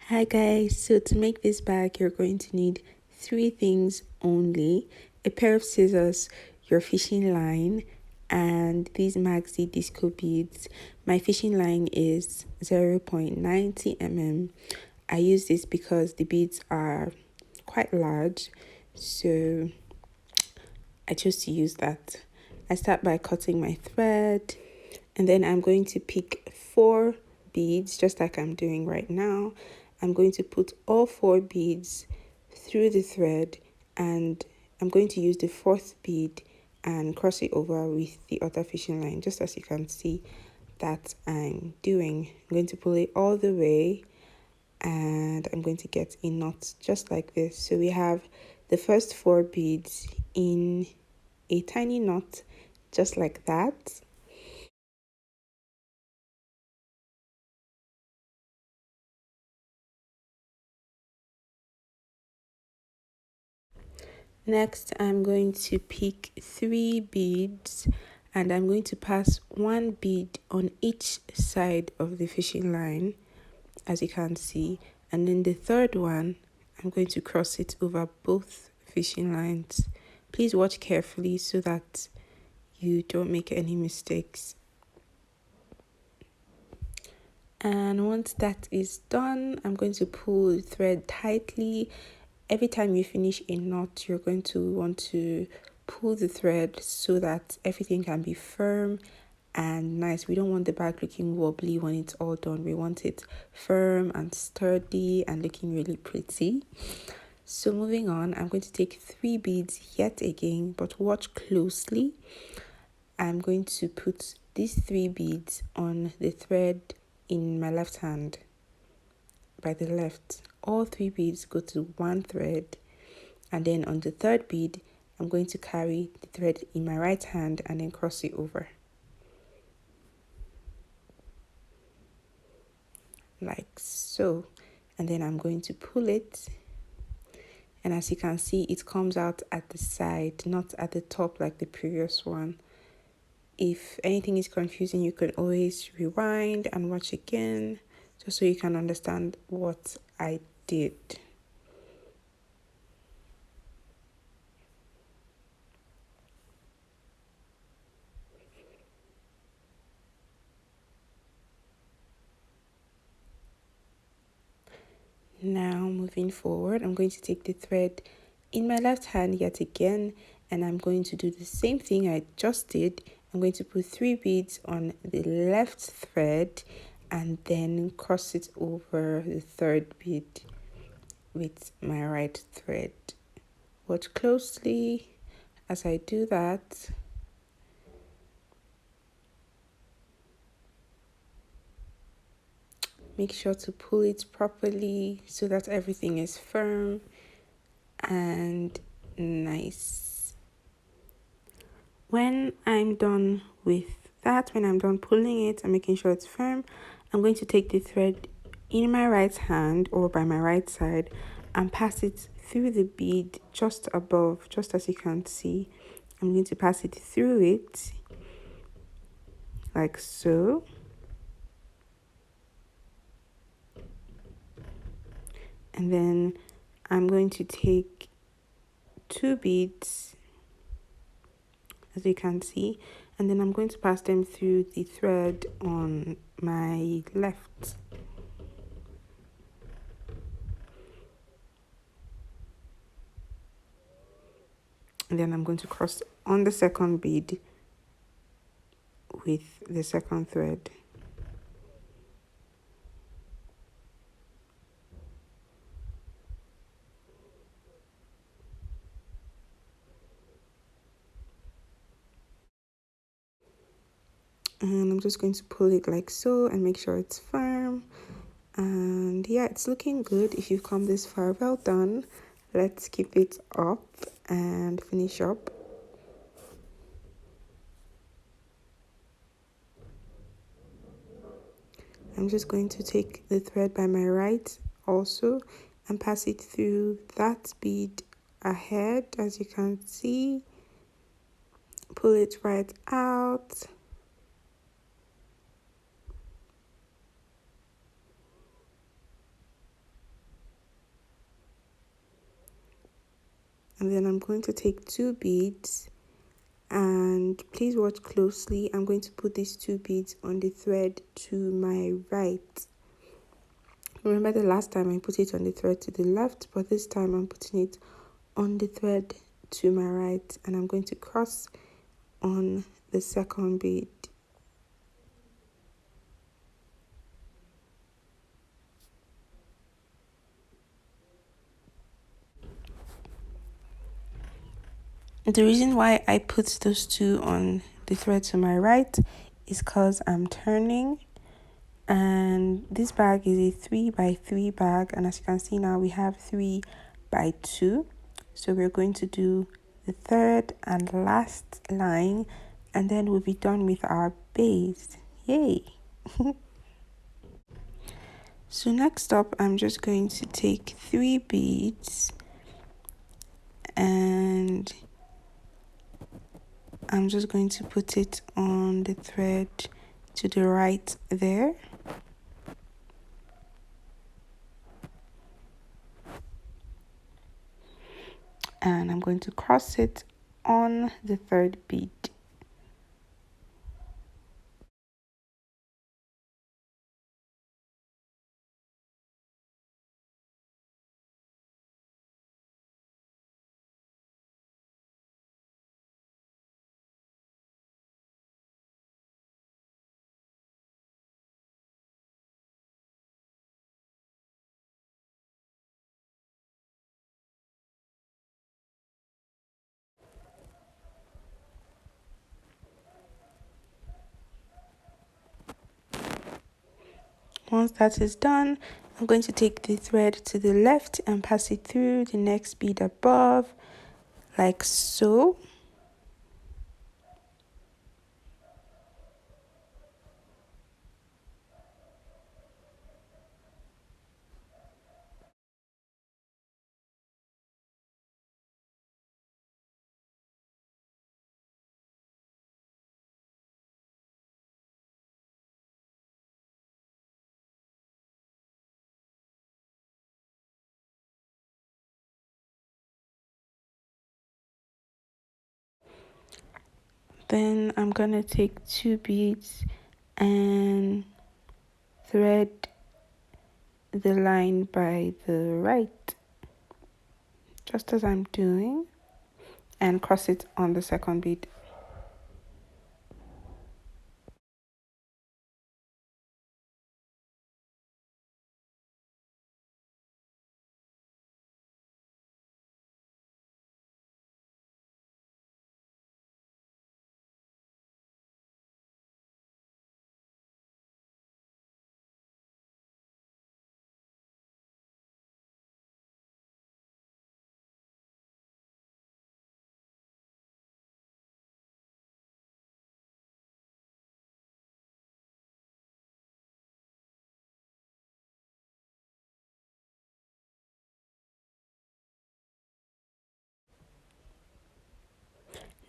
Hi guys, so to make this bag you're going to need three things only: a pair of scissors, your fishing line, and these Maxi disco beads. My fishing line is 0.90 mm. I use this because the beads are quite large, so I chose to use that. I start by cutting my thread, and then I'm going to pick 4 beads just like I'm doing right now. I'm going to put all 4 beads through the thread, and I'm going to use the 4th bead and cross it over with the other fishing line, just as you can see that I'm doing. I'm going to pull it all the way, and I'm going to get a knot just like this. So we have the first 4 beads in a tiny knot just like that. Next, I'm going to pick 3 beads, and I'm going to pass 1 bead on each side of the fishing line, as you can see. And then the third one, I'm going to cross it over both fishing lines. Please watch carefully so that you don't make any mistakes. And once that is done, I'm going to pull the thread tightly. Every time you finish a knot, you're going to want to pull the thread so that everything can be firm and nice. We don't want the bag looking wobbly when it's all done. We want it firm and sturdy and looking really pretty. So moving on, I'm going to take 3 beads yet again, but watch closely. I'm going to put these 3 beads on the thread in my left hand by the left. All 3 beads go to one thread, and then on the 3rd bead I'm going to carry the thread in my right hand and then cross it over like so, and then I'm going to pull it, and as you can see it comes out at the side, not at the top like the previous one. If anything is confusing, you can always rewind and watch again just so you can understand what I did. Now moving forward, I'm going to take the thread in my left hand yet again, and I'm going to do the same thing I just did. I'm going to put 3 beads on the left thread and then cross it over the 3rd bead with my right thread. Watch closely as I do that. Make sure to pull it properly so that everything is firm and nice. When I'm done with that, when I'm done pulling it and making sure it's firm, I'm going to take the thread in my right hand or by my right side and pass it through the bead just above, just as you can see. I'm going to pass it through it like so. And then I'm going to take 2 beads, as you can see, and then I'm going to pass them through the thread on my left. And then I'm going to cross on the 2nd bead with the 2nd thread. And I'm just going to pull it like so and make sure it's firm. And yeah, it's looking good. If you've come this far, well done. Let's keep it up and finish up. I'm just going to take the thread by my right also and pass it through that bead ahead, as you can see. Pull it right out. and then I'm going to take 2 beads, and please watch closely. I'm going to put these 2 beads on the thread to my right. Remember the last time I put it on the thread to the left, but this time I'm putting it on the thread to my right, and I'm going to cross on the second bead. The reason why I put those two on the thread to my right is because I'm turning, and this bag is a 3x3 bag, and as you can see now we have 3x2. So we're going to do the third and last line, and then we'll be done with our base. Yay! So next up, I'm just going to take 3 beads, and I'm just going to put it on the thread to the right there. And I'm going to cross it on the third bead. Once that is done, I'm going to take the thread to the left and pass it through the next bead above, like so. Then I'm going to take 2 beads and thread the line by the right, just as I'm doing, and cross it on the second bead.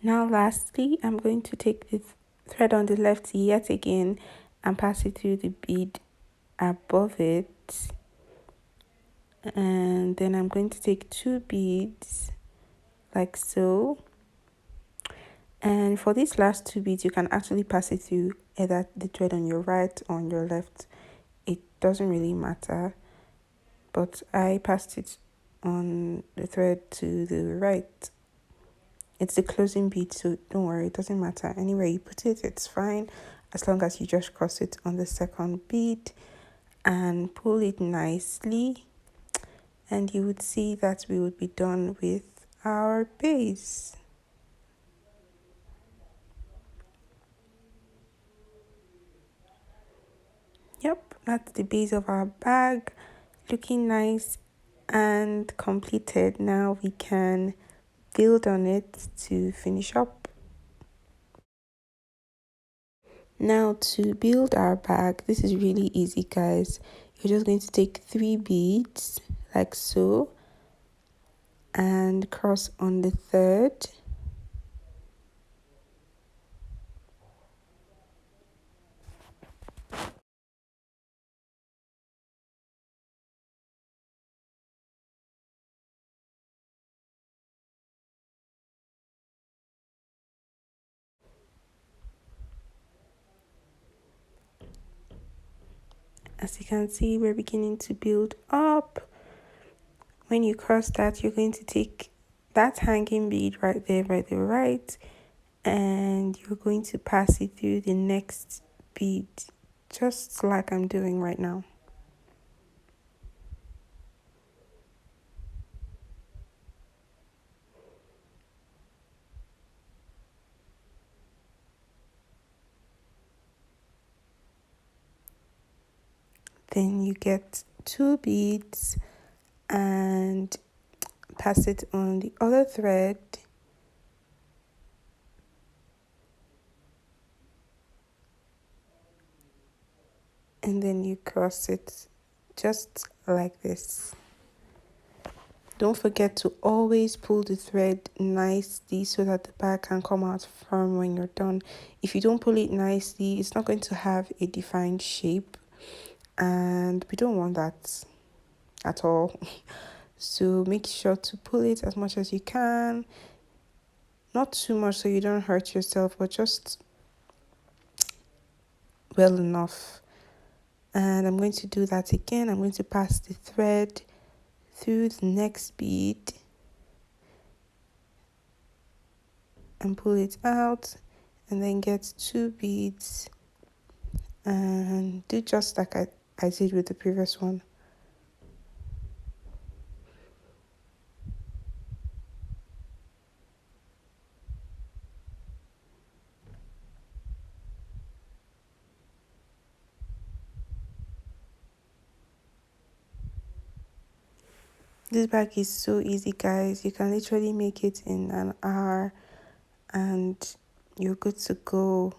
Now lastly, I'm going to take the thread on the left yet again and pass it through the bead above it, and then I'm going to take 2 beads like so. And for these last 2 beads, you can actually pass it through either the thread on your right or on your left. It doesn't really matter, but I passed it on the thread to the right. It's the closing bead, so don't worry, it doesn't matter. Anywhere you put it, it's fine, as long as you just cross it on the second bead and pull it nicely, and you would see that we would be done with our base. Yep, that's the base of our bag, looking nice and completed. Now we can build on it to finish up. Now to build our bag, this is really easy, guys. You're just going to take 3 beads like so and cross on the third, As you can see, we're beginning to build up. When you cross that, you're going to take that hanging bead right there by the right, and you're going to pass it through the next bead, just like I'm doing right now. Then you get 2 beads and pass it on the other thread, and then you cross it just like this. Don't forget to always pull the thread nicely so that the bag can come out firm when you're done. If you don't pull it nicely, it's not going to have a defined shape, and we don't want that at all. So make sure to pull it as much as you can. Not too much so you don't hurt yourself, but just well enough. And I'm going to do that again. I'm going to pass the thread through the next bead and pull it out, and then get 2 beads and do just like I did with the previous one. This bag is so easy, guys. You can literally make it in an hour and you're good to go.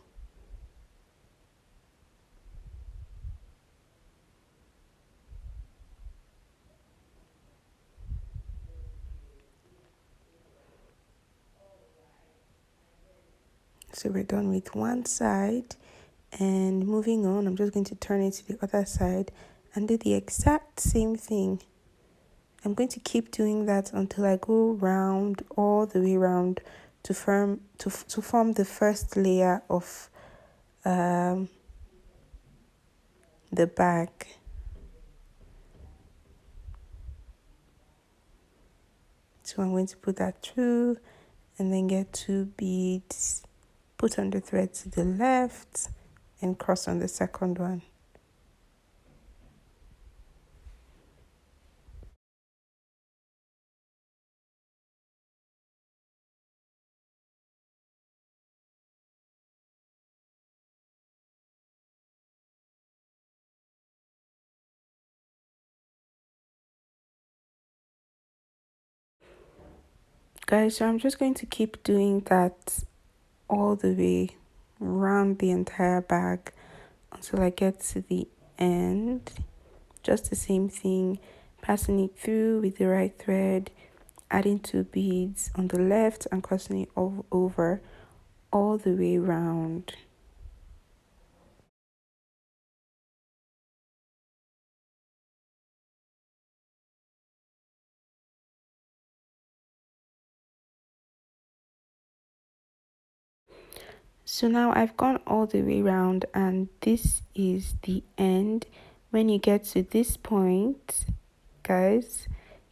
So we're done with one side, and moving on, I'm just going to turn it to the other side and do the exact same thing. I'm going to keep doing that until I go round, all the way round, to form the first layer of the bag. So I'm going to put that through and then get 2 beads, put on the thread to the left and cross on the second one. Guys, so I'm just going to keep doing that all the way around the entire bag until I get to the end. Just the same thing, passing it through with the right thread, adding 2 beads on the left and crossing it over all the way around. So now I've gone all the way around, and this is the end. When you get to this point, guys,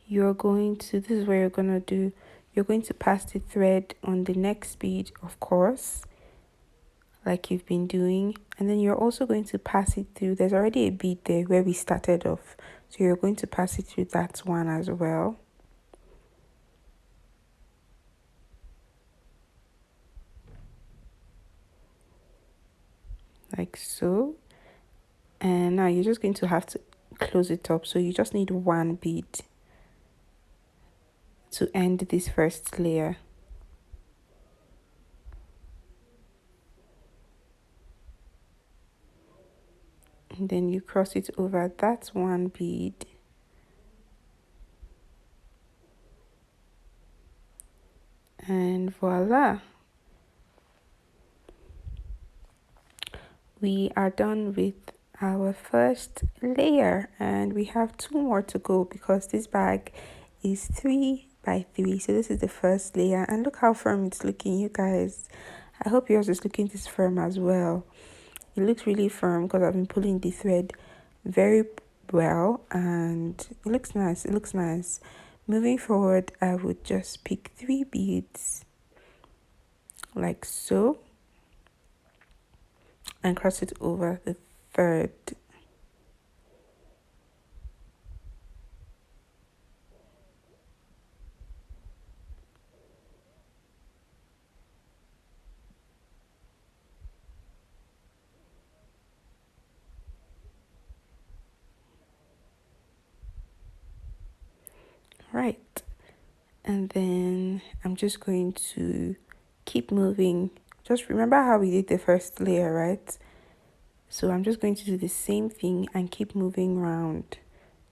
this is where you're going to pass the thread on the next bead, of course, like you've been doing, and then you're also going to pass it through. There's already a bead there where we started off, so you're going to pass it through that one as well. Like so. And now you're just going to have to close it up, so you just need 1 bead to end this first layer. And then you cross it over that 1 bead, and voila, we are done with our first layer, and we have 2 more to go because this bag is 3 by 3. So this is the first layer, and look how firm it's looking, you guys. I hope yours is looking this firm as well. It looks really firm because I've been pulling the thread very well, and it looks nice. It looks nice. Moving forward, I would just pick 3 beads like so and cross it over the third. Right. And then I'm just going to keep moving. Just remember how we did the first layer, right? So I'm just going to do the same thing and keep moving around.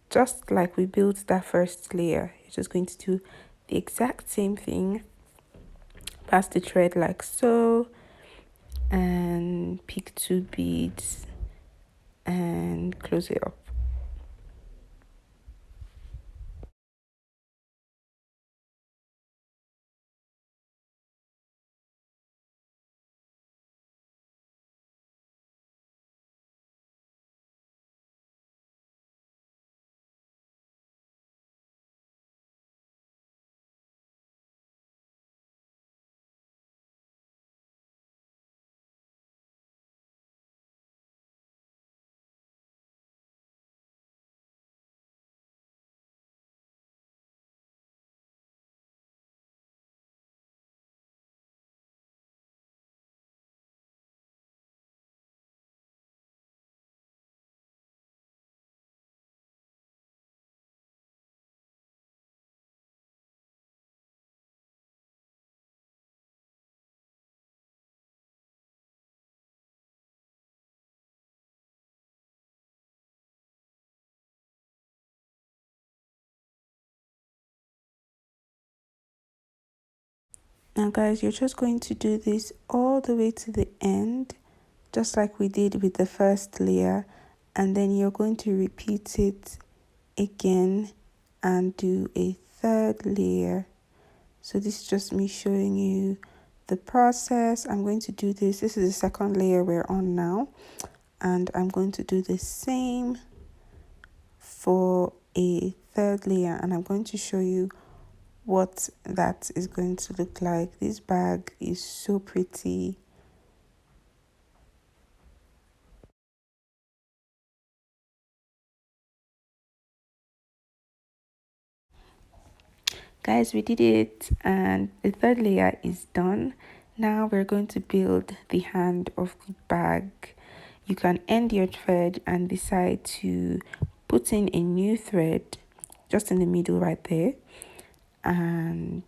Just like we built that first layer, you're just going to do the exact same thing. Pass the thread like so and pick 2 beads and close it up. Now guys, you're just going to do this all the way to the end, just like we did with the first layer, and then you're going to repeat it again and do a third layer. So this is just me showing you the process. I'm going to do this. This is the second layer we're on now, and I'm going to do the same for a third layer, and I'm going to show you what that is going to look like. This bag is so pretty. Guys, we did it, and the third layer is done. Now we're going to build the hand of the bag. You can end your thread and decide to put in a new thread just in the middle right there, and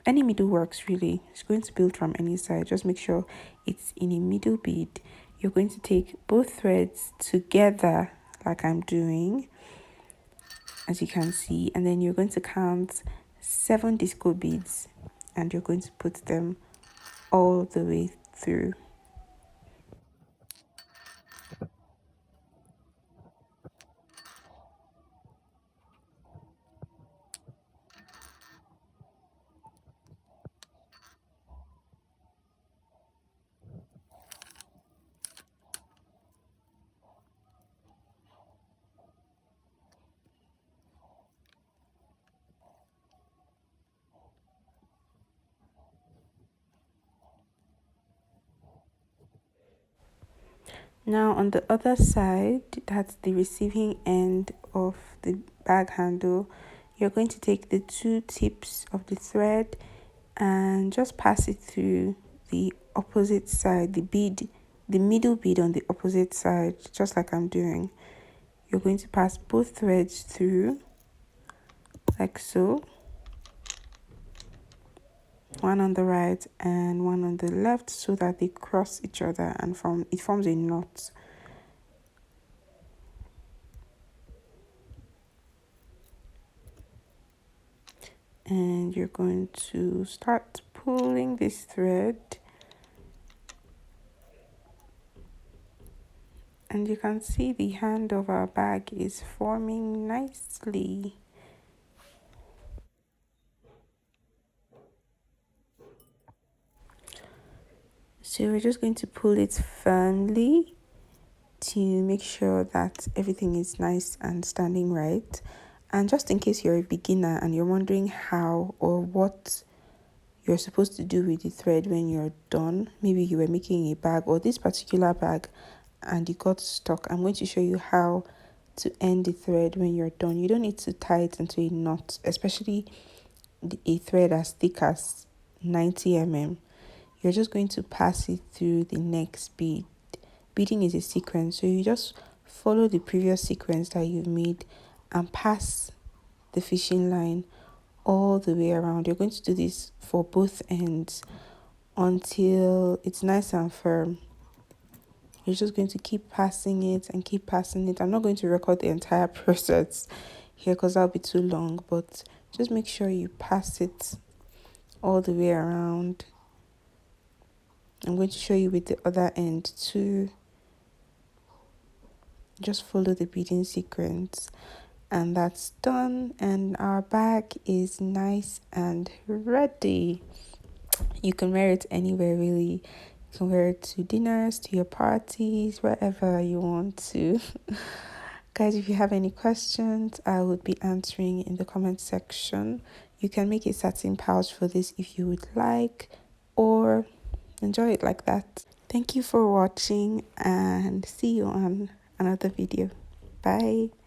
any middle works really. It's going to build from any side. Just make sure it's in a middle bead. You're going to take both threads together like I'm doing, as you can see, and then you're going to count 7 disco beads and you're going to put them all the way through. Now on the other side, that's the receiving end of the bag handle, you're going to take the 2 tips of the thread and just pass it through the opposite side, the middle bead on the opposite side, just like I'm doing. You're going to pass both threads through like so, one on the right and one on the left, so that they cross each other and it forms a knot. And you're going to start pulling this thread, and you can see the hand of our bag is forming nicely. So we're just going to pull it firmly to make sure that everything is nice and standing right. And just in case you're a beginner and you're wondering how or what you're supposed to do with the thread when you're done, maybe you were making a bag or this particular bag and you got stuck, I'm going to show you how to end the thread when you're done. You don't need to tie it into a knot, especially a thread as thick as 90 mm. You're just going to pass it through the next bead. Beading is a sequence, so you just follow the previous sequence that you've made and pass the fishing line all the way around. You're going to do this for both ends until it's nice and firm. You're just going to keep passing it and keep passing it. I'm not going to record the entire process here because that'll be too long, but just make sure you pass it all the way around. I'm going to show you with the other end too. Just follow the beading sequence, and that's done, and our bag is nice and ready. You can wear it anywhere really. You can wear it to dinners, to your parties, wherever you want to. Guys, if you have any questions, I would be answering in the comment section. You can make a satin pouch for this if you would like, or enjoy it like that. Thank you for watching and see you on another video. Bye.